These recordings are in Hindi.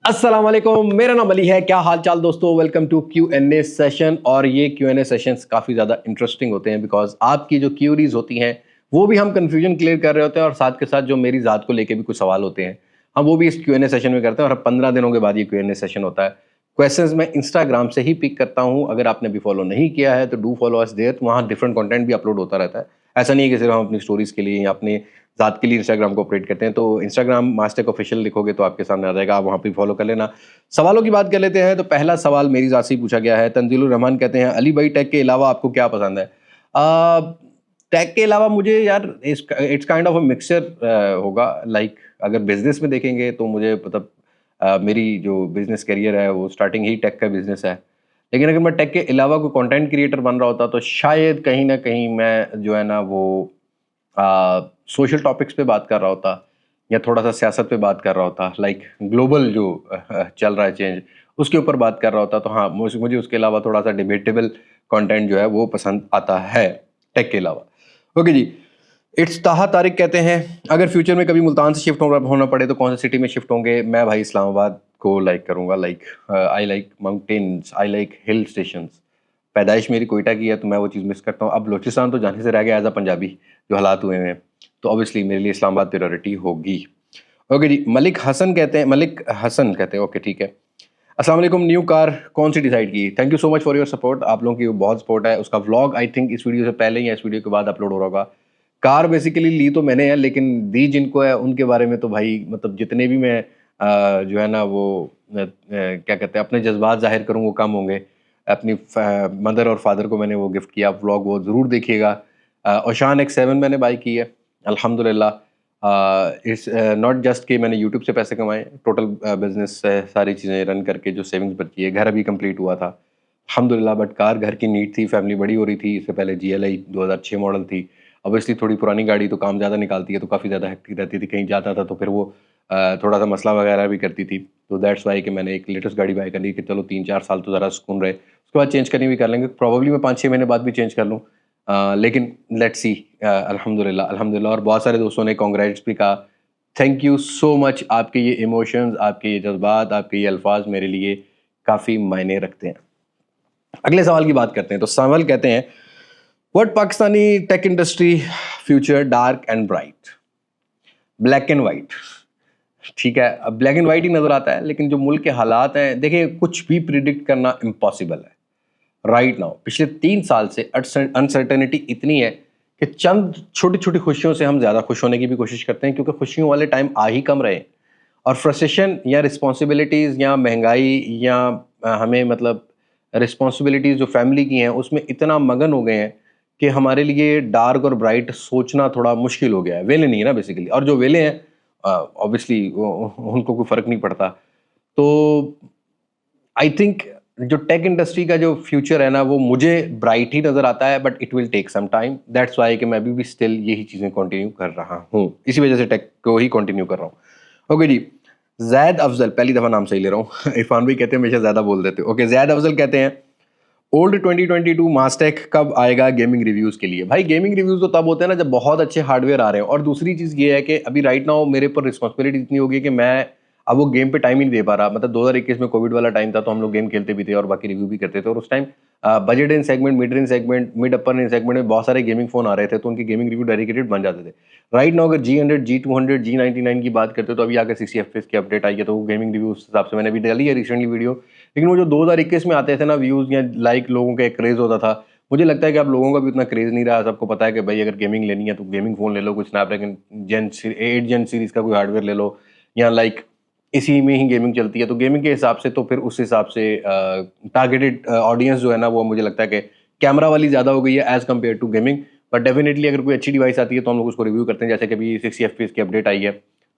अस्सलाम वालेकुम, मेरा नाम अली है। क्या हाल चाल दोस्तों, welcome to Q n A session. और ये क्यू एन ए सेशंस काफ़ी ज़्यादा इंटरेस्टिंग होते हैं बिकॉज आपकी जो क्यूरीज होती हैं वो भी हम कंफ्यूजन क्लियर कर रहे होते हैं और साथ के साथ जो मेरी ज़ात को लेके भी कुछ सवाल होते हैं हम वो भी इस क्यू एन ए सेशन में करते हैं। और 15 दिनों के बाद ये क्यू एन ए सेशन होता है। क्वेश्चंस मैं इंस्टाग्राम से ही पिक करता हूँ। अगर आपने अभी फॉलो नहीं किया है तो डू फॉलो अस देयर, तो वहाँ डिफरेंट कंटेंट भी अपलोड होता रहता है। ऐसा नहीं है कि सिर्फ हम अपनी स्टोरीज के लिए या अपने ज़ात के लिए इंस्टाग्राम को ऑपरेट करते हैं। तो इंस्टाग्राम मास्टेक ऑफिशियल लिखोगे तो आपके सामने आ जाएगा, आप वहाँ पे फॉलो कर लेना। सवालों की बात कर लेते हैं। तो पहला सवाल मेरी ज़ात से ही पूछा गया है। तंजीलुर रहमान कहते हैं, अली भाई टेक के अलावा आपको क्या पसंद है? टेक के अलावा मुझे यार it's kind of a mixture होगा। लाइक अगर बिजनेस में देखेंगे तो मुझे मतलब मेरी जो बिजनेस करियर है वो स्टार्टिंग ही टेक का बिजनेस है। लेकिन अगर मैं टेक के अलावा कोई कंटेंट क्रिएटर बन रहा होता तो शायद कहीं ना कहीं मैं जो है ना वो सोशल टॉपिक्स पे बात कर रहा होता या थोड़ा सा सियासत पे बात कर रहा होता। लाइक ग्लोबल जो चल रहा है चेंज, उसके ऊपर बात कर रहा होता। तो हाँ, मुझे उसके अलावा थोड़ा सा डिबेटेबल कंटेंट जो है वो पसंद आता है टेक के अलावा। Okay ji. इट्स ताहा तारिक कहते हैं, अगर फ्यूचर में कभी मुल्तान से शिफ्ट होना पड़े तो कौन सी सिटी में शिफ्ट होंगे? मैं भाई इस्लामाबाद को लाइक करूँगा। Like I like mountains, I like hill stations. पैदाइश मेरी कोयटा की है तो मैं वो चीज़ मिस करता हूँ। अब बलूचिस्तान तो जाने से रह गया एज अ पंजाबी, जो हालात हुए हैं, तो ऑब्वियसली मेरे लिए इस्लामाबाद प्रायोरिटी होगी। ओके जी। मलिक हसन कहते हैं ओके ठीक है। अस्सलाम वालेकुम, न्यू कार कौन सी डिसाइड की? Thank you so much for your support. आप लोगों की बहुत सपोर्ट है। उसका व्लॉग आई थिंक इस वीडियो से पहले या इस वीडियो के बाद अपलोड हो रहा होगा। कार बेसिकली ली तो मैंने है, लेकिन दी जिनको है उनके बारे में तो भाई मतलब जितने भी मैं जो है ना वो क्या कहते हैं अपने जज्बात जाहिर करूँ वो कम होंगे। अपनी मदर और फादर को मैंने वो गिफ्ट किया। व्लॉग वो ज़रूर देखिएगा। ओशान X7 मैंने बाई की है अल्हम्दुलिल्लाह। इट्स नॉट जस्ट कि मैंने यूट्यूब से पैसे कमाए, टोटल बिजनेस से सारी चीज़ें रन करके जो सेविंग्स बची है। घर अभी कंप्लीट हुआ था अल्हम्दुलिल्लाह, बट कार घर की नीड थी, फैमिली बड़ी हो रही थी। इससे पहले GLI 2006 मॉडल थी। ऑब्वियसली थोड़ी पुरानी गाड़ी तो काम ज़्यादा निकालती है, तो काफ़ी ज़्यादा हेक्टिक रहती थी। कहीं जाता था तो फिर वो थोड़ा सा मसला वगैरह भी करती थी। तो दैट्स वाई कि मैंने एक लेटेस्ट गाड़ी बाय कर ली कि चलो 3-4 साल तो ज़रा सुकून रहे, उसके बाद चेंज करनी भी कर लेंगे। प्रॉब्ली मैं 5-6 महीने बाद भी चेंज कर लूँ। लेकिन लेट्स सी। अल्हम्दुलिल्लाह अल्हम्दुलिल्लाह। और बहुत सारे दोस्तों ने कांग्रेट्स भी कहा। Thank you so much. आपके ये इमोशंस, आपके ये जज्बात, आपके ये अल्फाज मेरे लिए काफ़ी मायने रखते हैं। अगले सवाल की बात करते हैं। तो सवाल कहते हैं, what Pakistani tech industry future dark and bright? Black and white. ठीक है, अब ब्लैक एंड वाइट ही नजर आता है, लेकिन जो मुल्क के हालात हैं, देखिए कुछ भी प्रिडिक्ट करना इम्पॉसिबल है राइट नाउ। पिछले 3 साल से अनसर्टेनिटी इतनी है कि चंद छोटी छोटी खुशियों से हम ज़्यादा खुश होने की भी कोशिश करते हैं, क्योंकि खुशियों वाले टाइम आ ही कम रहे। और फ्रस्ट्रेशन या रिस्पॉन्सिबिलिटीज़ या महंगाई या हमें मतलब रिस्पॉन्सिबिलिटीज़ जो फैमिली की हैं उसमें इतना मगन हो गए हैं कि हमारे लिए डार्क और ब्राइट सोचना थोड़ा मुश्किल हो गया है। वेले नहीं है ना बेसिकली, और जो वेले हैं ऑब्वियसली उनको कोई फ़र्क नहीं पड़ता। तो आई थिंक जो टेक इंडस्ट्री का जो फ्यूचर है ना वो मुझे ब्राइट ही नज़र आता है, but it will take some time. That's why कि मैं अभी भी स्टिल यही चीज़ें कंटिन्यू कर रहा हूँ, इसी वजह से टेक को ही कंटिन्यू कर रहा हूँ। ओके जी। जैद अफजल, पहली दफ़ा नाम सही ले रहा हूँ इरफान भाई कहते हैं हमेशा ज़्यादा बोल देते हो। ओके, जैद अफजल कहते हैं, ओल्ड 2022 मास्टेक कब आएगा गेमिंग रिव्यूज़ के लिए? भाई गेमिंग रिव्यूज़ तो तब होते हैं ना जब बहुत अच्छे हार्डवेयर आ रहे हैं। और दूसरी चीज़ ये है कि अभी राइट नाउ मेरे ऊपर रिस्पॉन्सिबिलिटी इतनी होगी कि मैं अब वो गेम पे टाइम ही नहीं दे पा रहा। मतलब 2021 में कोविड वाला टाइम था तो हम लोग गेम खेलते भी थे और बाकी रिव्यू भी करते थे। और उस time budget in segment, mid range segment, mid upper range segment में बहुत सारे गेमिंग फ़ोन आ रहे थे, तो उनके गेमिंग रिव्यू डेडिकेटेड बन जाते थे। राइट नाउ अगर G100, G200, G99 की बात करते हो तो अभी आकर 60 FPS की अपडेट आई है, तो वो गेमिंग रिव्यू उस हिसाब से मैंने अभी डाली है रिसेंटली वीडियो। लेकिन वो जो 2021 में आते थे ना व्यूज़ या लाइक लोगों का एक क्रेज़ होता था, मुझे लगता है कि अब लोगों का भी उतना क्रेज़ नहीं रहा। सबको पता है कि भाई अगर गेमिंग लेनी है तो गेमिंग फ़ोन ले लो, कुछ स्नैपड्रैगन 8 जेन सीरीज़ का कोई हार्डवेयर ले लो, या लाइक इसी में ही गेमिंग चलती है। तो गेमिंग के हिसाब से तो फिर उस हिसाब से टारगेटेड ऑडियंस जो है ना वो मुझे लगता है कि कैमरा वाली ज़्यादा हो गई है as compare to gaming. But definitely अगर कोई अच्छी डिवाइस आती है तो हम लोग उसको रिव्यू करते हैं। जैसे कि अभी 60 FPS की अपडेट आई है,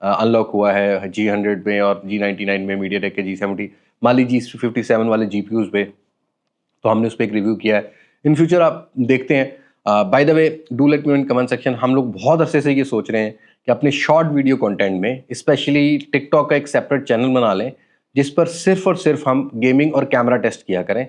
अनलॉक हुआ है G100 में और G99 में, मीडियाटेक के G70, माली G57 वाले GPUs पे, तो हमने उस पर एक रिव्यू किया है। इन फ्यूचर आप देखते हैं। By the way, do let me know in comment section, हम लोग बहुत अरसे से ये सोच रहे हैं कि अपने शॉर्ट वीडियो कंटेंट में स्पेशली टिकटॉक का एक सेपरेट चैनल बना लें जिस पर सिर्फ और सिर्फ हम गेमिंग और कैमरा टेस्ट किया करें,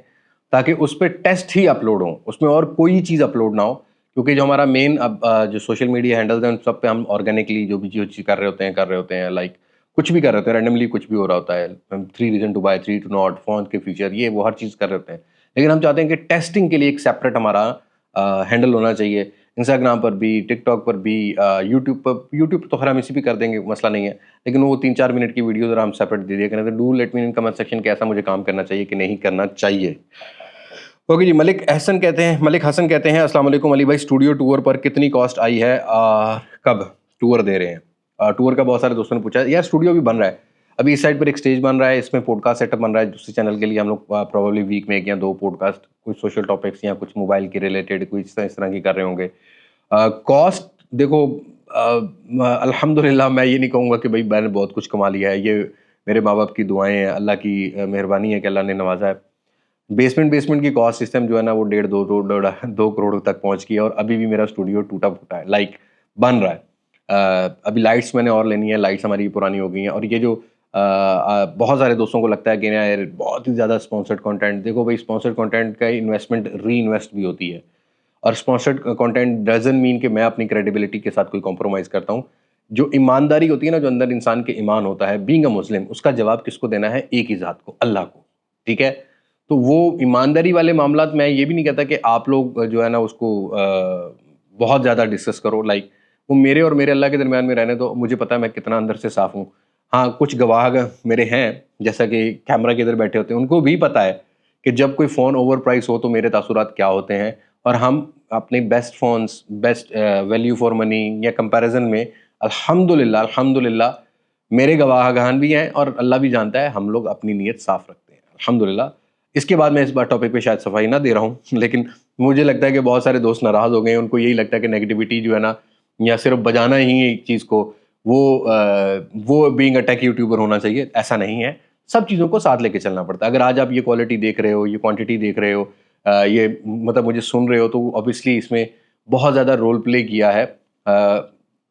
ताकि उस पर टेस्ट ही अपलोड हो, उसमें और कोई चीज़ अपलोड ना हो। क्योंकि जो हमारा मेन अब जो सोशल मीडिया हैंडल्स हैं उन सब पे हम ऑर्गेनिकली जो भी चीज़ कर रहे होते हैं लाइक कुछ भी कर रहे होते हैं, रैंडमली कुछ भी हो रहा होता है, 3 reason to buy, 3 to not, phone के फीचर, ये वो हर चीज़ कर रहे होते हैं। लेकिन हम चाहते हैं कि टेस्टिंग के लिए एक सेपरेट हमारा हैंडल होना चाहिए, इंस्टाग्राम पर भी, टिकटॉक पर भी, यूट्यूब तो खैर हम इसी पे कर देंगे, मसला नहीं है। लेकिन वो 3-4 मिनट की वीडियो ज़रा हम सेपरेट दे दिया करें। तो do let me in comment section कि ऐसा मुझे काम करना चाहिए कि नहीं करना चाहिए। ओके जी, मलिक हसन कहते हैं अस्सलाम वालेकुम अली भाई, स्टूडियो टूर पर कितनी कॉस्ट आई है, कब टूर दे रहे हैं? टूर का बहुत सारे दोस्तों ने पूछा है। यार स्टूडियो भी बन रहा है, अभी इस साइड पर एक स्टेज बन रहा है, इसमें पॉडकास्ट सेटअप बन रहा है दूसरे चैनल के लिए। हम लोग प्रोबेबली वीक में 1 या 2 पॉडकास्ट, कुछ सोशल टॉपिक्स या कुछ मोबाइल के रिलेटेड कुछ इस तरह की कर रहे होंगे। कॉस्ट देखो, अल्हम्दुलिल्लाह मैं ये नहीं कहूँगा कि भाई मैंने बहुत कुछ कमा लिया है, ये मेरे माँ बाप की दुआएं हैं, अल्लाह की मेहरबानी है कि अल्लाह ने नवाजा है। बेसमेंट की कॉस्ट सिस्टम जो है ना वो 1.5-2 करोड़ तक पहुंच गई है, और अभी भी मेरा स्टूडियो टूटा फूटा है, लाइक बन रहा है। अभी लाइट्स मैंने और लेनी है, लाइट्स हमारी पुरानी हो गई हैं। और ये जो बहुत सारे दोस्तों को लगता है कि ना यार बहुत ही ज़्यादा स्पॉन्सर्ड कंटेंट, देखो भाई स्पॉन्सर्ड कंटेंट का इन्वेस्टमेंट री इन्वेस्ट भी होती है, और स्पॉन्सर्ड कंटेंट डजंट मीन कि मैं अपनी क्रेडिबिलिटी के साथ कोई कॉम्प्रोमाइज़ करता हूँ। जो ईमानदारी होती है ना, जो अंदर इंसान के ईमान होता है, बीइंग अ मुस्लिम, उसका जवाब किसको देना है? एक ही ज़ात को, अल्लाह को, ठीक है? तो वो ईमानदारी वाले मामलात, मैं ये भी नहीं कहता कि आप लोग जो है ना उसको बहुत ज़्यादा डिस्कस करो, लाइक वो मेरे और मेरे अल्लाह के दरमियान में रहने दो। मुझे पता है मैं कितना अंदर से साफ़ हूँ। हाँ, कुछ गवाह मेरे हैं, जैसा कि कैमरा के इधर बैठे होते हैं, उनको भी पता है कि जब कोई फ़ोन ओवर प्राइस हो तो मेरे तासुरात क्या होते हैं। और हम अपने best phones, best value for money या कंपैरिज़न में अल्हम्दुलिल्लाह मेरे गवाहगान भी हैं, और अल्लाह भी जानता है हम लोग अपनी नीयत साफ़ रखते हैं, अल्हम्दुलिल्लाह। इसके बाद मैं इस बार टॉपिक पे शायद सफाई ना दे रहा हूँ, लेकिन मुझे लगता है कि बहुत सारे दोस्त नाराज़ हो गए हैं, उनको यही लगता है कि नेगेटिविटी जो है ना, या सिर्फ बजाना ही एक चीज़ को, वो बीइंग अ टेक यूट्यूबर होना चाहिए, ऐसा नहीं है। सब चीज़ों को साथ लेके चलना पड़ता है। अगर आज आप ये क्वालिटी देख रहे हो, ये क्वांटिटी देख रहे हो, ये मतलब मुझे सुन रहे हो, तो ऑब्वियसली इसमें बहुत ज़्यादा रोल प्ले किया है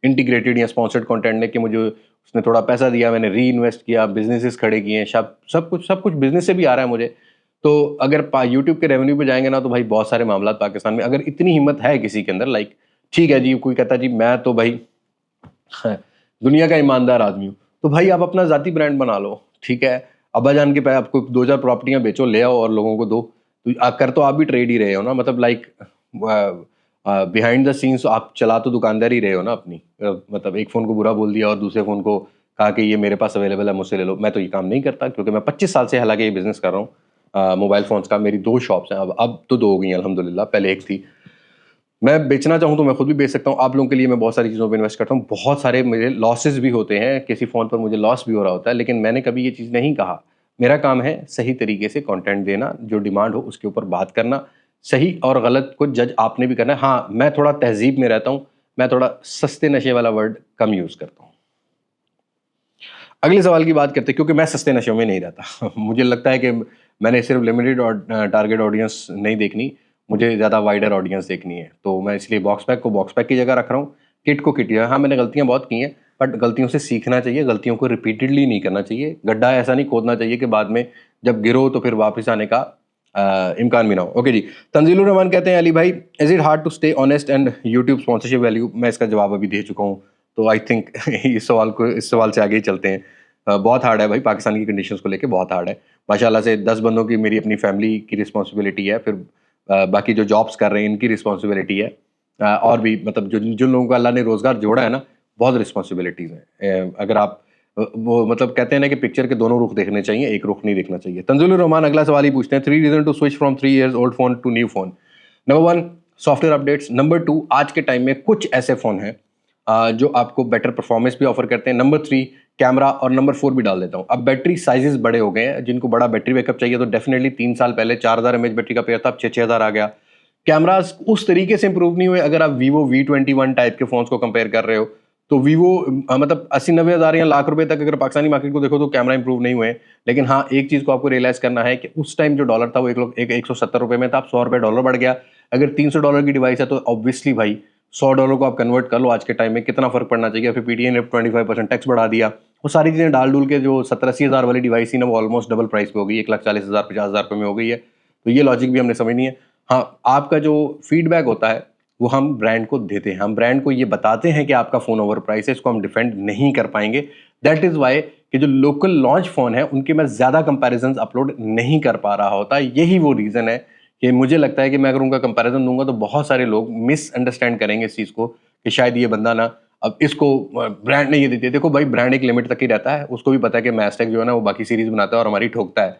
इंटीग्रेटेड या स्पॉन्सर्ड कंटेंट ने, कि मुझे उसने थोड़ा पैसा दिया, मैंने री इन्वेस्ट किया, बिजनेसेस खड़े किए हैं, सब कुछ बिजनेस से भी आ रहा है मुझे। तो अगर यूट्यूब के रेवेन्यू पे जाएंगे ना, तो भाई बहुत सारे मामला पाकिस्तान में, अगर इतनी हिम्मत है किसी के अंदर, लाइक ठीक है जी, कोई कहता है जी मैं तो भाई दुनिया का ईमानदार आदमी हूँ, तो भाई आप अपना जाती ब्रांड बना लो, ठीक है? अब्बा जान के पे आपको 2-4 प्रॉपर्टियां बेचो, ले आओ और लोगों को दो। तो कर तो आप भी ट्रेड ही रहे हो ना, मतलब लाइक बिहाइंड द सीन्स आप चला तो दुकानदार ही रहे हो ना अपनी। मतलब एक फ़ोन को बुरा बोल दिया और दूसरे फ़ोन को कहा कि ये मेरे पास अवेलेबल है, मुझसे ले लो। मैं तो ये काम नहीं करता, क्योंकि मैं 25 साल से हालांकि ये बिज़नेस कर रहा हूँ मोबाइल फ़ोन्स का। मेरी 2 शॉप्स हैं, अब तो 2 हो गई हैं अल्हम्दुलिल्लाह, पहले 1 थी। मैं बेचना चाहूँ तो मैं खुद भी बेच सकता हूँ, आप लोगों के लिए मैं बहुत सारी चीज़ों पे इन्वेस्ट करता हूँ। बहुत सारे मेरे लॉसेस भी होते हैं, किसी फ़ोन पर मुझे लॉस भी हो रहा होता है, लेकिन मैंने कभी ये चीज़ नहीं कहा। मेरा काम है सही तरीके से कंटेंट देना, जो डिमांड हो उसके ऊपर बात करना, सही और गलत को जज आपने भी करना है। हाँ, मैं थोड़ा तहज़ीब में रहता हूँ, मैं थोड़ा सस्ते नशे वाला वर्ड कम यूज़ करता हूँ। अगले सवाल की बात करते हैं, क्योंकि मैं सस्ते नशों में नहीं रहता मुझे लगता है कि मैंने सिर्फ लिमिटेड और टारगेट ऑडियंस नहीं देखनी, मुझे ज़्यादा वाइडर ऑडियंस देखनी है। तो मैं इसलिए बॉक्स पैक को बॉक्स पैक की जगह रख रहा हूँ, किट को किट। हाँ, मैंने गलतियाँ बहुत की हैं, बट गलतियों से सीखना चाहिए, गलतियों को रिपीटेडली नहीं करना चाहिए। गड्ढा ऐसा नहीं खोदना चाहिए कि बाद में जब गिरो तो फिर वापस आने का इम्कान भी ना हो। ओके जी, तंजीलुर रहमान कहते हैं अली भाई, is it hard to stay honest and YouTube sponsorship value? मैं इसका जवाब अभी दे चुका हूँ, तो आई थिंक इस सवाल से आगे ही चलते हैं। बहुत हार्ड है भाई, पाकिस्तान की कंडीशंस को लेके बहुत हार्ड है। माशाल्लाह से 10 बंदों की मेरी अपनी फैमिली की रिस्पॉन्सिबिलिटी है, फिर बाकी जो जॉब्स कर रहे हैं इनकी रिस्पॉन्सिबिलिटी है, और भी मतलब जो जिन लोगों को अल्लाह ने रोज़गार जोड़ा है ना, बहुत रिस्पॉन्सिबिलिटीज़ हैं। अगर आप वो मतलब कहते हैं ना कि पिक्चर के दोनों रुख देखने चाहिए, एक रुख नहीं देखना चाहिए। तंजुल रहमान अगला सवाल ही पूछते हैं, 3 reason to switch from 3 years old phone to new phone. Number 1 software updates, number 2 आज के टाइम में कुछ ऐसे फ़ोन हैं जो आपको बेटर परफॉर्मेंस भी ऑफर करते हैं, नंबर 3 कैमरा, और नंबर 4 भी डाल देता हूँ। अब बैटरी साइजेस बड़े हो गए हैं, जिनको बड़ा बैटरी बैकअप चाहिए तो डेफिनेटली 3 साल पहले 4000 mAh बैटरी का पेयर था, अब 6000 आ गया। कैमरास उस तरीके से इंप्रूव नहीं हुए। अगर आप वीवो V21 टाइप के फोन्स को कंपेयर कर रहे हो तो वीवो मतलब 80-90 हज़ार या लाख रुपए तक अगर पाकिस्तानी मार्केट को देखो तो कैमरा इंप्रूव नहीं हुए। लेकिन हाँ, एक चीज़ को आपको रियलाइज़ करना है कि उस टाइम जो डॉलर था वो 170 रुपये में था, अब 100 रुपये डॉलर बढ़ गया। अगर 300 डॉलर की डिवाइस है तो ऑब्वियसली भाई 100 डॉलर को आप कन्वर्ट कर लो आज के टाइम में, कितना फर्क पड़ना चाहिए। फिर पीटीआई ने 25% टैक्स बढ़ा दिया, वो सारी चीज़ें डाल डूल के जो 70-80 हज़ार वाली डिवाइस थी ना, वो ऑलमोस्ट डबल प्राइस पे हो गई, 1,40,000 50,000 रुपये में हो गई है। तो ये लॉजिक भी हमने समझनी है। हाँ, आपका जो फीडबैक होता है वो हम ब्रांड को देते हैं, हम ब्रांड को ये बताते हैं कि आपका फ़ोन ओवर प्राइस है, इसको हम डिफेंड नहीं कर पाएंगे। दैट इज़ वाई कि जो लोकल लॉन्च फ़ोन है उनके मैं ज़्यादा कंपैरिजन अपलोड नहीं कर पा रहा होता। यही वो रीज़न है कि मुझे लगता है कि मैं अगर उनका कंपैरिजन दूंगा तो बहुत सारे लोग मिसअंडरस्टैंड करेंगे इस चीज़ को कि शायद ये बंदा ना अब इसको ब्रांड ने ये देती है। देखो भाई, ब्रांड एक लिमिट तक ही रहता है, उसको भी पता है कि मैस्टेक जो है ना वो बाकी सीरीज बनाता है और हमारी ठोकता है,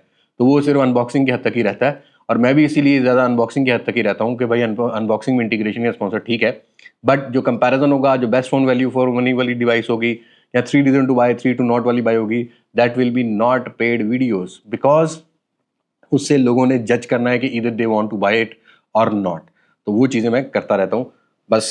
तो वो सिर्फ अनबॉक्सिंग की हद तक ही रहता है। और मैं भी इसीलिए ज़्यादा अनबॉक्सिंग की हद तक ही रहता हूँ कि भाई अनबॉक्सिंग में इंटीग्रेशन या स्पॉन्सर ठीक है, बट जो कंपैरिजन होगा, जो best phone value for money वाली डिवाइस होगी या 3 reason to buy 3 to not वाली बाय होगी, that will be not paid videos, because उससे लोगों ने जज करना है कि either they want to buy it और नॉट। तो वो चीज़ें मैं करता रहता हूँ बस।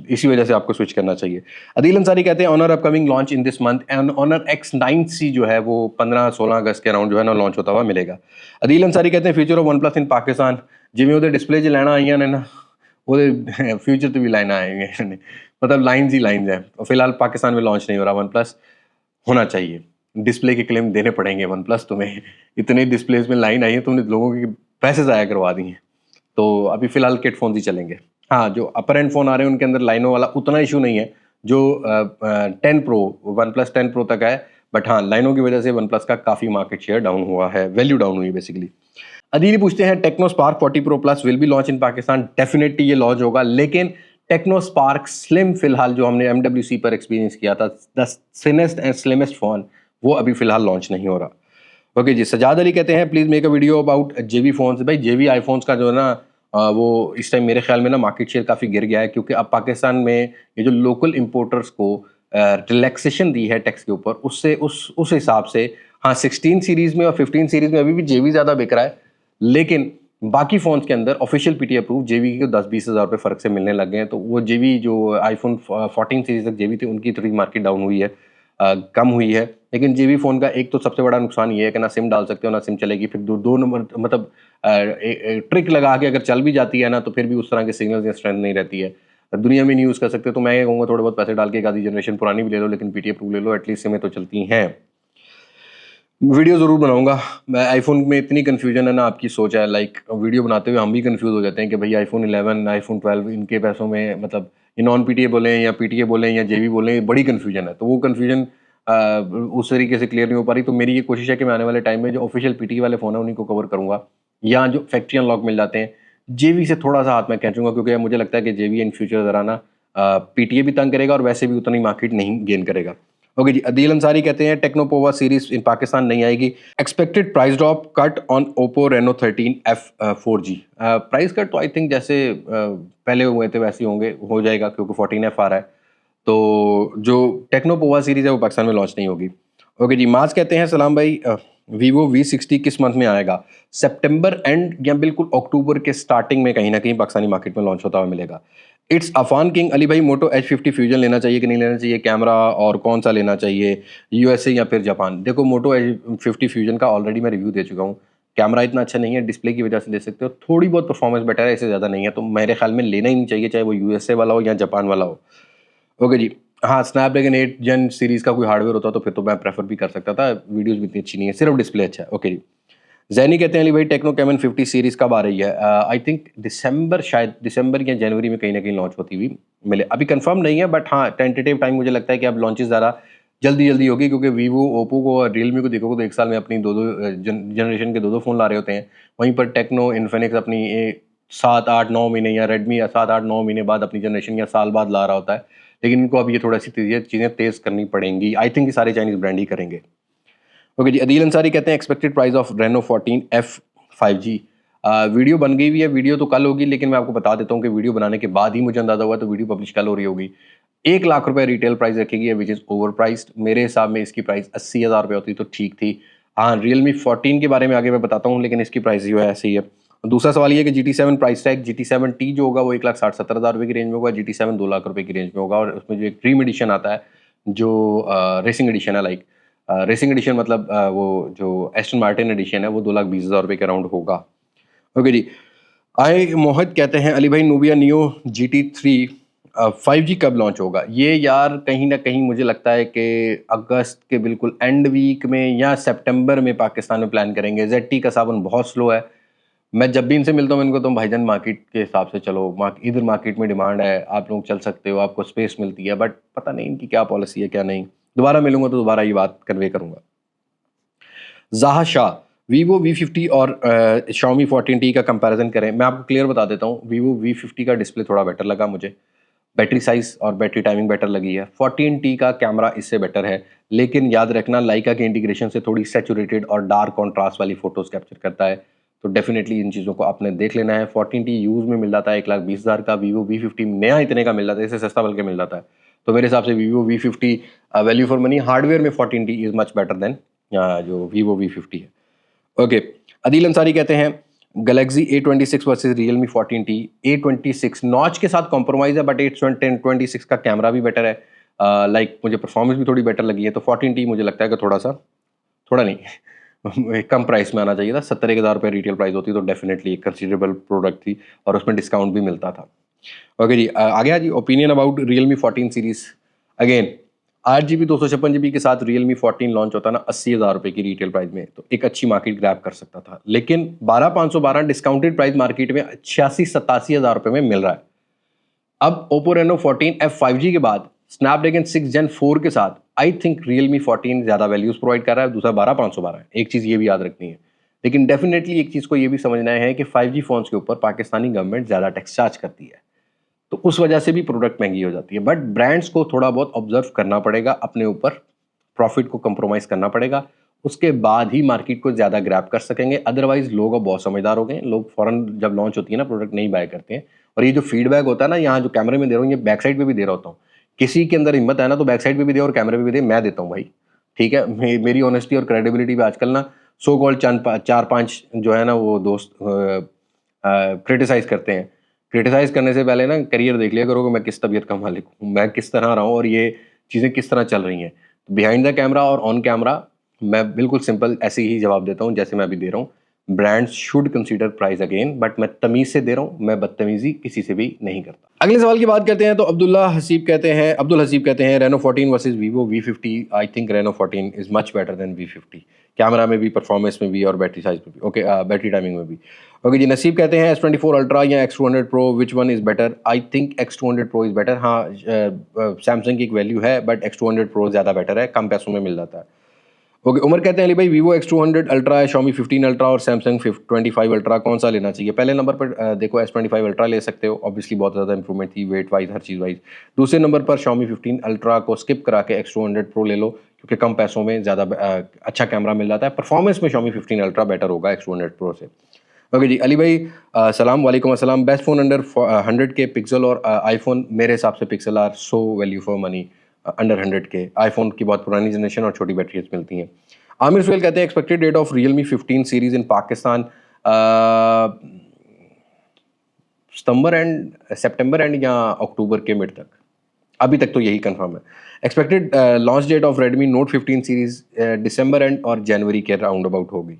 इसी वजह से आपको स्विच करना चाहिए। अदील अंसारी कहते हैं Honor upcoming launch in this month and Honor X9C जो है वो 15-16 अगस्त के अराउंड जो है ना लॉन्च होता हुआ मिलेगा। अदील अंसारी कहते हैं फ्यूचर ऑफ वन प्लस इन पाकिस्तान, जिमें ਉਹਦੇ डिस्प्ले 'ਚ ਲੈਣਾ ਆਈਆਂ ਨੇ ਨਾ ਉਹਦੇ फ्यूचर तो भी लाइन आएंगे ने मतलब लाइन्स ही लाइन्स हैं। फिलहाल पाकिस्तान में लॉन्च नहीं हो रहा वन प्लस, होना चाहिए। डिस्प्ले के क्लेम देने पड़ेंगे वन प्लस तुम्हें, इतने डिस्प्लेज में लाइन आई है, तुमने लोगों के पैसे ज़ाया करवा दिए हैं। तो अभी फ़िलहाल किट फ़ोन ही चलेंगे। हाँ, जो अपर एंड फ़ोन आ रहे हैं उनके अंदर लाइनों वाला उतना इशू नहीं है जो 10 प्रो, वन प्लस 10 प्रो तक है, बट हाँ लाइनों की वजह से वन प्लस का काफ़ी मार्केट शेयर डाउन हुआ है, वैल्यू डाउन हुई है बेसिकली। अदील पूछते हैं Tecno Spark 40 pro plus will be launch in Pakistan. Definitely ये लॉन्च होगा, लेकिन टेक्नो स्पार्क स्लिम फिलहाल जो हमने MWC पर एक्सपीरियंस किया था, the thinnest and slimmest phone, वो अभी फिलहाल लॉन्च नहीं हो रहा। ओके जी, सजाद अली कहते हैं please make a video about जेवी फोन्स। भाई जेवी आईफोन्स का जो है ना वो इस टाइम मेरे ख्याल में ना मार्केट शेयर काफ़ी गिर गया है, क्योंकि अब पाकिस्तान में ये जो लोकल इम्पोर्टर्स को रिलैक्सेशन दी है टैक्स के ऊपर, उससे उस हिसाब से हाँ 16 सीरीज़ में और 15 सीरीज़ में अभी भी जेवी ज़्यादा बिक रहा है, लेकिन बाकी फ़ोन्स के अंदर ऑफिशियल PTA अप्रूव जेवी के 10-20 हज़ार रुपये फ़र्क से मिलने लग गए हैं। तो वो जेवी जो आईफोन 14 सीरीज़ तक जेवी थी उनकी थोड़ी मार्केट डाउन हुई है, कम हुई है। लेकिन जेवी फ़ोन का एक तो सबसे बड़ा नुकसान ये है कि ना सिम डाल सकते हो ना सिम चलेगी, फिर दो नंबर मतलब ट्रिक लगा के अगर चल भी जाती है ना तो फिर भी उस तरह के सिग्नल्स या स्ट्रेंथ नहीं रहती है। दुनिया में नहीं यूज़ कर सकते, तो मैं ये कहूँगा थोड़े बहुत पैसे डाल के एक आधी जनरेशन पुरानी भी ले लो, लेकिन PTA अप्रूव ले लो, एटलीस्ट सिमें तो चलती हैं। वीडियो ज़रूर बनाऊंगा मैं। आईफोन में इतनी कन्फ्यूजन है ना, आपकी सोच है, लाइक वीडियो बनाते हुए हम भी कंफ्यूज हो जाते हैं कि भाई आईफोन 11 आईफोन 12 इनके पैसों में मतलब ये नॉन PTA बोलें या PTA बोलें या जेवी बोलें, बड़ी कन्फ्यूजन है। तो वो कन्फ्यूजन उस तरीके से क्लियर नहीं हो पा रही। तो मेरी ये कोशिश है कि मैं आने वाले टाइम में जो ऑफिशियल PTA वाले फ़ोन है उन्हीं को कवर करूँगा, या जो फैक्ट्री अनलॉक मिल जाते हैं जेवी से थोड़ा सा हाथ में खींचूंगा, क्योंकि मुझे लगता है कि जेवी इन फ्यूचर ज़रा ना PTA भी तंग करेगा और वैसे भी उतनी मार्केट नहीं गेन करेगा। ओके जी, अदील अंसारी कहते हैं टेक्नोपोवा सीरीज इन पाकिस्तान नहीं आएगी, expected price drop cut on Oppo Reno 13F 4G। Price cut तो आई थिंक जैसे पहले हुए थे वैसे ही होंगे, हो जाएगा, क्योंकि 14F आ रहा है। तो जो टेक्नोपोवा सीरीज है वो पाकिस्तान में लॉन्च नहीं होगी। ओके जी, माज कहते हैं सलाम भाई, वीवो V60 किस मंथ में आएगा? सितंबर एंड या बिल्कुल अक्टूबर के स्टार्टिंग में कहीं ना कहीं पाकिस्तानी मार्केट में लॉन्च होता हुआ मिलेगा। इट्स अफान किंग अली भाई, मोटो H50 फ्यूजन लेना चाहिए कि नहीं लेना चाहिए? कैमरा और कौन सा लेना चाहिए, USA या फिर जापान? देखो, मोटो H50 फ्यूजन का ऑलरेडी मैं रिव्यू दे चुका हूँ। कैमरा इतना अच्छा नहीं है, डिस्प्ले की वजह से ले सकते हो, थोड़ी बहुत परफॉर्मेंस बेटर है, इससे ज़्यादा नहीं है। तो मेरे ख्याल में लेना ही नहीं चाहिए, चाहे वो USA वाला हो या जापान वाला हो। ओके जी, हाँ, स्नैपड्रैगन 8 जेन सीरीज़ का कोई हार्डवेयर होता तो फिर तो मैं प्रेफर भी कर सकता था, वीडियोज़ भी इतनी अच्छी नहीं है, सिर्फ डिस्प्ले अच्छा है। ओके जी, जैनी कहते हैं अली भाई टेक्नो कैमन 50 सीरीज़ कब आ रही है? आई थिंक दिसंबर, शायद दिसंबर या जनवरी में कहीं ना कहीं लॉन्च होती हुई मिले, अभी कंफर्म नहीं है, बट हाँ टेंटेटिव टाइम मुझे लगता है कि अब लॉन्चेस ज़्यादा जल्दी जल्दी होगी, क्योंकि वीवो, ओप्पो को और रियलमी को देखोगे तो एक साल में अपनी दो जनरेशन के दो फ़ोन ला रहे होते हैं। वहीं पर टेक्नो इन्फिनिक्स अपनी 7-8-9 महीने या रेडमी 7-8-9 महीने बाद अपनी जनरेशन या साल बाद ला रहा होता है। लेकिन इनको अब ये थोड़ा सी चीज़ें तेज़ करनी पड़ेंगी। आई थिंक ये सारे चाइनीज़ ब्रांड ही करेंगे। ओके जी, अदील अंसारी कहते हैं expected price of Reno 14F 5G। Video बन गई हुई है, वीडियो तो कल होगी, लेकिन मैं आपको बता देता हूँ कि वीडियो बनाने के बाद ही मुझे अंदाजा हुआ, तो वीडियो पब्लिश कल हो रही होगी। 1 लाख रुपए रिटेल प्राइस रखेगी, विच इज़ ओवर प्राइस्ड। मेरे हिसाब में इसकी प्राइस 80,000 रुपये होती तो ठीक थी। हाँ, रियलमी 14 के बारे में आगे मैं बताता हूँ, लेकिन इसकी प्राइस जो है ऐसे ही है। दूसरा सवाल ये है कि GT7 प्राइस टैग, GT7T जो होगा वो 1,60,70,000 रुपये की रेंज में होगा, GT7 2 लाख रुपये की रेंज में होगा, और उसमें जो एक ड्रीम एडिशन आता है जो रेसिंग एडिशन है, लाइक रेसिंग एडिशन मतलब वो जो एस्टन मार्टिन एडिशन है वो 2,20,000 रुपये के अराउंड होगा। ओके जी, आई मोहित कहते हैं अली भाई नूबिया नियो GT3 5G कब लॉन्च होगा? ये यार कहीं ना कहीं मुझे लगता है कि अगस्त के बिल्कुल एंड वीक में या सितंबर में पाकिस्तान में प्लान करेंगे। ZT का सावन बहुत स्लो है, मैं जब भी इनसे मिलता हूँ इनको तो भाईजान मार्केट के हिसाब से चलो, इधर मार्केट में डिमांड है, आप लोग चल सकते हो, आपको स्पेस मिलती है, बट पता नहीं इनकी क्या पॉलिसी है क्या नहीं। दोबारा मिलूंगा तो दोबारा ये बात कन्वे करूंगा। जाहा शाह, वीवो V50 और Xiaomi 14T का कंपैरिजन करें। मैं आपको क्लियर बता देता हूँ, वीवो V50 का डिस्प्ले थोड़ा बेटर लगा मुझे, बैटरी साइज और बैटरी टाइमिंग बेटर लगी है। 14T का कैमरा इससे बेटर है, लेकिन याद रखना लाइका के इंटीग्रेशन से थोड़ी सैचुरेटेड और डार्क कॉन्ट्रास्ट वाली फोटोज कैप्चर करता है, तो डेफिनेटली इन चीज़ों को आपने देख लेना है। 14T यूज़ में मिल जाता है 1,20,000 का, वीवो V50 नया इतने का मिल जाता है, इससे सस्ता बल्कि मिल जाता है। तो मेरे हिसाब से Vivo V50 value for money, hardware में 14T is much better than जो वीवो V50 है। ओके, अदील अंसारी कहते हैं Galaxy A26 versus Realme 14T। A26 notch के साथ कॉम्प्रोमाइज़ है, बट A26 का कैमरा भी बेटर है, लाइक मुझे परफॉर्मेंस भी थोड़ी बेटर लगी है। तो 14T मुझे लगता है कि थोड़ा नहीं कम प्राइस में आना चाहिए था। 70,000 रुपये रिटेल प्राइस होती तो डेफिनेटली एक कंसीडरेबल प्रोडक्ट थी और उसमें डिस्काउंट भी मिलता था। ओके जी, आ गया जी opinion about Realme 14 series. Again 8GB 256GB के साथ Realme 14 लॉन्च होता ना 80,000 रुपये की रिटेल प्राइस में, तो एक अच्छी मार्केट ग्रैब कर सकता था, लेकिन 12,512 डिस्काउंटेड प्राइस मार्केट में 86-87,000 रुपये में मिल रहा है। अब Oppo Reno 14F 5G के बाद Snapdragon 6 Gen 4 के साथ आई थिंक Realme 14 ज़्यादा वैल्यूज प्रोवाइड कर रहा है, दूसरा 12,512 है। एक चीज़ ये भी याद रखनी है, लेकिन डेफिनेटली एक चीज़ को ये भी समझना है कि 5G फोन्स के ऊपर पाकिस्तानी गवर्नमेंट ज़्यादा टैक्स चार्ज करती है, तो उस वजह से भी प्रोडक्ट महंगी हो जाती है। बट ब्रांड्स को थोड़ा बहुत ऑब्जर्व करना पड़ेगा, अपने ऊपर प्रॉफिट को कंप्रोमाइज़ करना पड़ेगा, उसके बाद ही मार्केट को ज़्यादा ग्रैब कर सकेंगे। अदरवाइज लोग अब बहुत समझदार हो गए हैं, लोग फ़ौरन जब लॉन्च होती है ना प्रोडक्ट नहीं बाय करते हैं। और ये जो फीडबैक होता है ना, यहाँ जो कैमरे में दे रहा हूँ, ये बैक साइड पे भी दे रहा होता हूँ। किसी के अंदर हिम्मत है ना तो बैक साइड पे भी दे और कैमरे पे भी दे, मैं देता हूँ भाई, ठीक है। मेरी ऑनेस्टी और क्रेडिबिलिटी पे आजकल ना सो कॉल्ड 4-5 जो है ना वो दोस्त क्रिटिसाइज करते हैं। क्रिटिसाइज करने से पहले ना करियर देख लिया करो कि मैं किस तबीयत का मालिक हूँ, मैं किस तरह रहा हूँ और ये चीज़ें किस तरह चल रही हैं। बिहाइंड द कैमरा और ऑन कैमरा मैं बिल्कुल सिंपल ऐसे ही जवाब देता हूँ जैसे मैं अभी दे रहा हूँ। Brands should consider price again, but मैं तमीज़ से दे रहा हूँ, मैं बदतमीजी किसी से भी नहीं करता। अगले सवाल की बात करते हैं तो अब्दुल हसीब कहते हैं Reno 14 versus Vivo V50। I think Reno 14 is much better than V50, camera में भी, परफॉर्मेंस में भी और बैटरी साइज में भी, ओके बैटरी टाइमिंग में भी। ओके जी, नसीब कहते हैं S24 अल्ट्रा या X200 Pro which one is better. I think X200 Pro is better. हाँ, सैमसंग की एक वैल्यू है, बट X200 Pro ज़्यादा बेटर है, कम पैसों में मिल जाता है। ओके, उमर कहते हैं अली भाई Vivo X200 अल्ट्रा है, Xiaomi 15 अल्ट्रा और Samsung 25 अल्ट्रा, कौन सा लेना चाहिए? पहले नंबर पर देखो S25 अल्ट्रा ले सकते हो, ऑब्वियसली बहुत ज़्यादा इंप्रूवमेंट थी वेट वाइज, हर चीज़ वाइज। दूसरे नंबर पर Xiaomi 15 अल्ट्रा को स्किप करा के X200 Pro ले लो, क्योंकि कम पैसों में ज़्यादा अच्छा कैमरा मिल जाता है। परफॉर्मेंस में Xiaomi 15 अल्ट्रा बेटर होगा X200 Pro से। ओके जी, अली भाई सलाम वालेकुम अस्सलाम। Best phone under 100K Pixel और आईफोन, मेरे हिसाब से Pixel are so value for money under 100K। IPhone की बहुत पुरानी जनरेशन और छोटी बैटरीज मिलती हैं। आमिर सुहेल कहते हैं expected date of Realme 15 series in Pakistan सितंबर एंड या अक्टूबर के मिड तक, अभी तक तो यही कंफर्म है। Expected launch date of Redmi Note 15 series दिसंबर एंड और जनवरी के राउंड अबाउट होगी।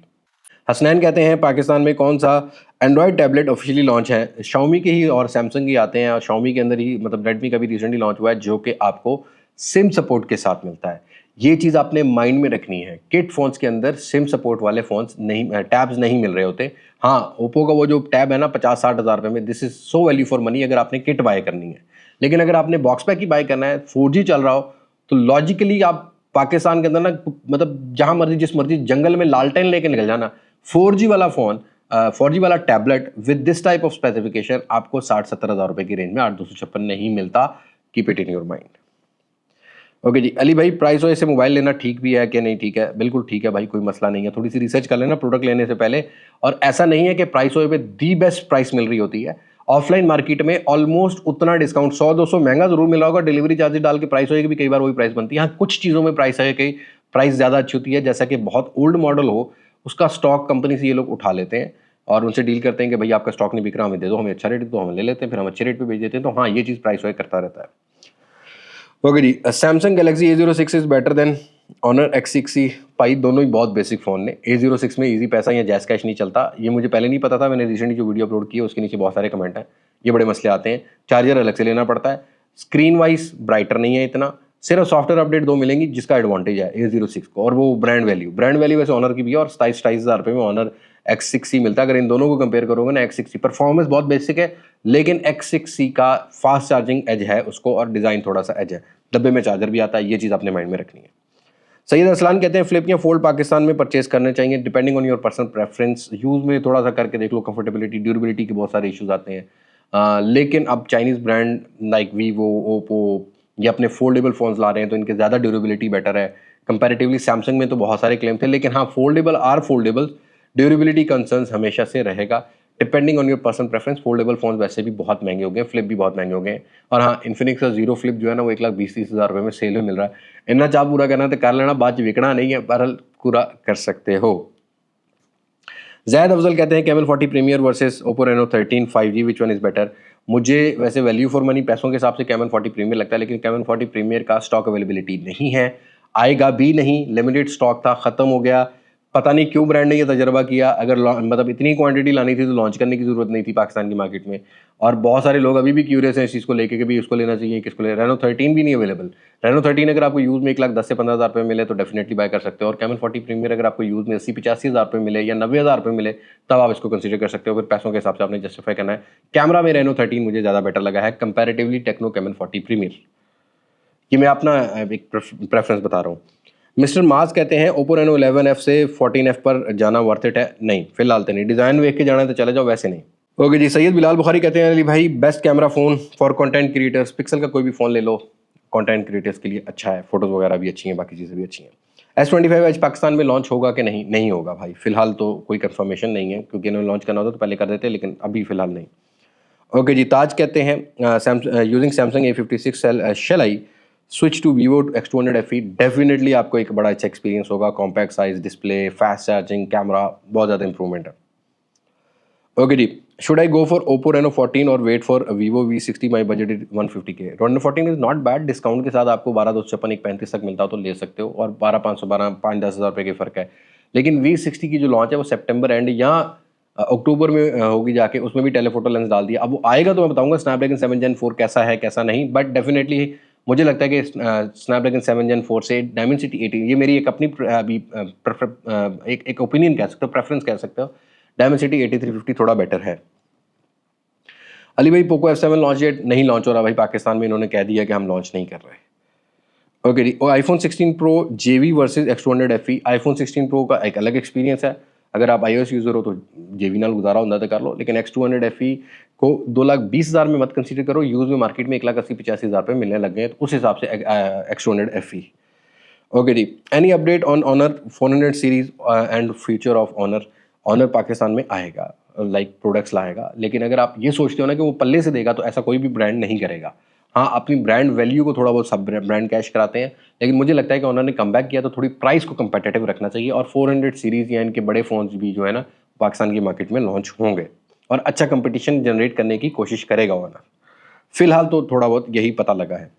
हसनैन कहते हैं पाकिस्तान में कौन सा एंड्रॉयड टैबलेट ऑफिशियली लॉन्च है? Xiaomi के ही और Samsung ही आते हैं, और Xiaomi के अंदर ही मतलब Redmi का भी रिसेंटली लॉन्च हुआ है, जो कि आपको सिम सपोर्ट के साथ मिलता है। ये चीज़ आपने माइंड में रखनी है, किट फोन्स के अंदर सिम सपोर्ट वाले फोन्स नहीं, टैब्स नहीं मिल रहे होते। हाँ, ओप्पो का वो जो टैब है ना 50-60 हज़ार रुपये में, this is so value for money अगर आपने किट बाय करनी है। लेकिन अगर आपने बॉक्स पैक ही बाय करना है, 4G चल रहा हो, तो लॉजिकली आप पाकिस्तान के अंदर ना मतलब जहाँ मर्जी जिस मर्जी जंगल में लालटेन लेके निकल जाना, 4G वाला फ़ोन 4G वाला tablet with this type of specification आपको 60-70 हज़ार रुपये की रेंज में 8,256 नहीं मिलता। Keep it in your mind. Okay जी, अली भाई प्राइस वाइज से मोबाइल लेना ठीक भी है कि नहीं? ठीक है, बिल्कुल ठीक है भाई, कोई मसला नहीं है। थोड़ी सी रिसर्च कर लेना प्रोडक्ट लेने से पहले, और ऐसा नहीं है कि प्राइस वाइज पे दी बेस्ट प्राइस मिल रही होती है। ऑफलाइन मार्केट में ऑलमोस्ट उतना डिस्काउंट 100-200 महंगा जरूर मिला होगा, डिलीवरी चार्जेस डाल के प्राइस होगी भी कई बार वही प्राइस बनती है। हाँ, कुछ चीज़ों में प्राइस है, कई प्राइस ज़्यादा अच्छी होती है, जैसा कि बहुत ओल्ड मॉडल हो उसका स्टॉक कंपनी से ये लोग उठा लेते हैं और उनसे डील करते हैं कि भाई आपका स्टॉक नहीं बिक रहा, हमें दे दो, हमें अच्छा रेट दो, हम ले लेते हैं, फिर हम अच्छे रेट पे बेच देते हैं। तो हाँ, ये चीज़ प्राइस वाइज करता रहता है। ओके जी, Samsung Galaxy A06 is better than Honor X6 भाई, दोनों ही बहुत बेसिक फ़ोन ने। A06 में इजी पैसा या जैस कैश नहीं चलता, ये मुझे पहले नहीं पता था। मैंने रिसेंटली जो वीडियो अपलोड की है उसके नीचे बहुत सारे कमेंट हैं, ये बड़े मसले आते हैं। चार्जर अलग से लेना पड़ता है, स्क्रीन वाइज ब्राइटर नहीं है इतना, सिर्फ सॉफ्टवेयर अपडेट 2 मिलेंगी जिसका एडवांटेज है A06 को, और वो ब्रांड वैल्यू वैसे ऑनर की भी है, और 27 हज़ार रुपये में ऑनर X6 मिलता है। अगर इन दोनों को कंपेयर करोगे ना, X6 परफॉर्मेंस बहुत बेसिक है, लेकिन X6 का फास्ट चार्जिंग एज है उसको, और डिज़ाइन थोड़ा सा एज है, डब्बे में चार्जर भी आता है, ये चीज़ आपने माइंड में रखनी है। सैयद असलान कहते हैं फ्लिप या फोल्ड पाकिस्तान में परचेज करने चाहिए, depending on your personal preference. Use में थोड़ा सा करके देख लो, कंफर्टेबिलिटी ड्यूरेबिलिटी के बहुत सारे इश्यूज आते हैं। लेकिन अब Chinese brand like Vivo, Oppo ये अपने फोल्डेबल फ़ोन्स ला रहे हैं तो इनके ज़्यादा ड्यूरेबिलिटी बेटर है कंपैरेटिवली। सैमसंग में तो बहुत सारे क्लेम थे, लेकिन हाँ फोल्डेबल ड्यूरेबिलिटी कंसर्न्स हमेशा से रहेगा। Depending on your personal preference, foldable phone वैसे भी बहुत महंगे हो गए, फ्लिप भी बहुत महंगे हो गए हैं। और हाँ, इन्फिनिक्स का जीरो फ्लिप जो है ना वो 1,20,30,000 रुपये में सेल में मिल रहा है। इतना चाह पूरा करना तो कर लेना, बाद विकना नहीं है, बहरहाल पूरा कर सकते हो। जैद अफजल कहते हैं Camon 40 Premier versus Oppo Reno 13 5G, which one is better. मुझे वैसे वैल्यू फॉर मनी पैसों के हिसाब से कैमल 40 प्रीमियर लगता है, लेकिन कैमल 40 प्रीमियर का स्टॉक अवेलेबिलिटी नहीं है, आएगा भी नहीं, लिमिटेड स्टॉक था, ख़त्म हो गया। पता नहीं क्यों ब्रांड ने ये तजर्बा किया, अगर मतलब इतनी क्वांटिटी लानी थी तो लॉन्च करने की ज़रूरत नहीं थी पाकिस्तान की मार्केट में। और बहुत सारे लोग अभी भी क्यूरियस हैं इस चीज़ को लेके कि भी उसको लेना चाहिए, किसको ले। रेनो 13 भी नहीं अवेलेबल। रेनो 13 अगर आपको यूज़ में 1,10,000 से 15,000 रुपये मिले तो डेफिनेटली बाय कर सकते हो। और कैमल 40 प्रीमियर अगर आपको यूज़ में 80-85,000 रुपये मिले या 90,000 रुपये मिले तब आप इसको कंसीडर कर सकते हो। फिर पैसों के हिसाब से आपने जस्टिफाई करना है। कैमरा में रेनो 13 मुझे ज़्यादा बेटर लगा है कंपैरेटिवली टेक्नो कैमल 40 प्रीमियर। ये मैं अपना एक प्रेफरेंस बता रहा हूँ। मिस्टर मास कहते हैं ओप्पो रेनो 11F से 14F पर जाना वर्थ इट है? नहीं, फिलहाल तो नहीं। डिज़ाइन देख के जाना है तो चले जाओ, वैसे नहीं। ओके जी। सैयद बिलाल बुखारी कहते हैं अली भाई best camera phone for content creators, pixel का कोई भी फ़ोन ले लो, कंटेंट क्रिएटर्स के लिए अच्छा है, फोटोज़ वगैरह भी अच्छी हैं, बाकी चीज़ें भी अच्छी हैं। S25 पाकिस्तान में लॉन्च होगा कि नहीं? नहीं होगा भाई, फिलहाल तो कोई कंफर्मेशन नहीं है, क्योंकि इन्होंने लॉन्च करना होता तो पहले कर देते, लेकिन अभी फिलहाल नहीं। ओके जी। ताज कहते हैं using Samsung A56 shall I switch to Vivo X200 FE, definitely आपको एक बड़ा अच्छा एक्सपीरियंस होगा। Compact size display, fast charging, camera, बहुत ज़्यादा इंप्रूवमेंट है। ओके जी। Should I go for Oppo Reno 14 और wait for Vivo V60? My budget is 150K। Reno 14 is not bad, discount के साथ आपको 12,256 135 तक मिलता हो तो ले सकते हो, और 12,512 5-10 हज़ार रुपये के फ़र्क है। लेकिन V60 की जो लॉन्च है वो सितंबर एंड या अक्टूबर में होगी जाके, उसमें भी टेलीफोटो लेंस डाल दिया। अब वो आएगा तो मैं बताऊंगा स्नैपड्रैगन 7 Gen 4 कैसा है कैसा नहीं, बट डेफिनेटली मुझे लगता है कि स्नैपड्रैगन 7 Gen 4 से डायमेंसिटी 18, ये मेरी एक अपनी अभी एक ओपिनियन कह सकते हो, प्रेफरेंस कह सकते हो, डायमेंसिटी 8350 थोड़ा बेटर है। अली भाई पोको F7 लॉन्च डेट नहीं लॉन्च हो रहा भाई पाकिस्तान में, इन्होंने कह दिया कि हम लॉन्च नहीं कर रहे। ओके जी। और iPhone 16 pro JV versus X200 FE। IPhone 16 pro का एक अलग एक्सपीरियंस है, अगर आप iOS यूज़र हो तो JV नाल गुजारा होता तो कर लो, लेकिन X200 FE को 2,20,000 में मत कंसीडर करो। यूज़ में मार्केट में 1,80,85,000 रुपये मिलने लग गए, तो उस हिसाब से X200 FE। ओके जी। Any update on Honor 400 series end future of Honor? Honor Pakistan में आएगा, लाइक प्रोडक्ट्स लाएगा, लेकिन अगर आप ये सोचते हो ना कि वो पल्ले से देगा तो ऐसा कोई भी ब्रांड नहीं करेगा। हाँ, अपनी ब्रांड वैल्यू को थोड़ा बहुत सब ब्रांड कैश कराते हैं, लेकिन मुझे लगता है कि ऑनर ने कमबैक किया तो थोड़ी प्राइस को कंपेटिटिव रखना चाहिए, और 400 सीरीज़ या इनके बड़े फ़ोन्स भी जो है ना पाकिस्तान की मार्केट में लॉन्च होंगे और अच्छा कंपटीशन जनरेट करने की कोशिश करेगा ऑनर। फिलहाल तो थोड़ा बहुत यही पता लगा है।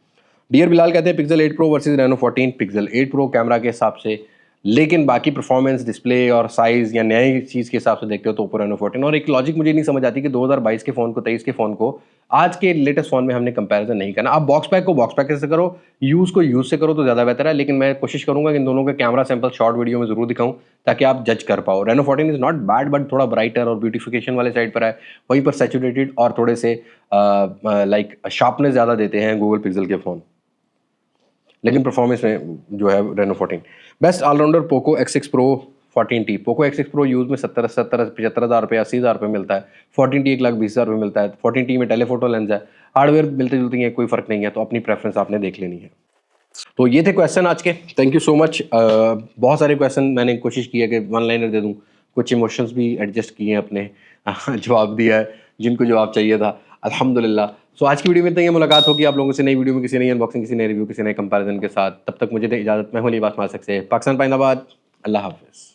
डियर बिलाल कहते हैं Pixel 8 Pro versus Reno 14। Pixel 8 Pro camera के हिसाब से, लेकिन बाकी परफॉर्मेंस, डिस्प्ले और साइज़ या नई चीज़ के हिसाब से देखते हो तो ओप्पो रेनो 14। और एक लॉजिक मुझे नहीं समझ आती कि 2022 के फ़ोन को 23 के फ़ोन को आज के लेटेस्ट फ़ोन में हमने कंपैरिजन नहीं करना। आप बॉक्स पैक को बॉक्स पैक से करो, यूज़ को यूज़ से करो तो ज़्यादा बेहतर है, लेकिन मैं कोशिश करूँगा कि इन दोनों के कैमरा सैंपल शॉर्ट वीडियो में ज़रूर दिखाऊँ ताकि आप जज कर पाओ। Reno 14 is not bad, but थोड़ा ब्राइटर और ब्यूटिफिकेशन वाले साइड पर है, वहीं पर सैचुरेटेड और थोड़े से लाइक शार्पनेस ज़्यादा देते हैं गूगल पिक्सल के फ़ोन, लेकिन परफॉर्मेंस में जो है Reno 14। Best allrounder Poco X6 Pro 14T। Poco X6 Pro use में 75,000 रुपये 80,000 रुपये मिलता है, 14T 1,20,000 रुपये मिलता है। 14T में टेलीफोटो लेंस है, हार्डवेयर मिलते जुलती हैं, कोई फ़र्क नहीं है, तो अपनी प्रेफरेंस आपने देख लेनी है। तो ये थे क्वेश्चन आज के, थैंक यू सो मच। बहुत सारे क्वेश्चन मैंने कोशिश की है कि वन लाइनर दे दूँ, कुछ इमोशंस भी एडजस्ट किए हैं अपने, जवाब दिया है जिनको जवाब चाहिए था, अल्हम्दुलिल्लाह। सो आज की वीडियो में इतना ही, मुलाकात होगी आप लोगों से नई वीडियो में, किसी नई अनबॉक्सिंग, किसी नए रिव्यू, किसी नए कंपैरिजन के साथ। तब तक मुझे इजाज़त, मैं हूं लिबास मार सकते, पाकिस्तान पाइंदाबाद, अल्लाह हाफ़िज़।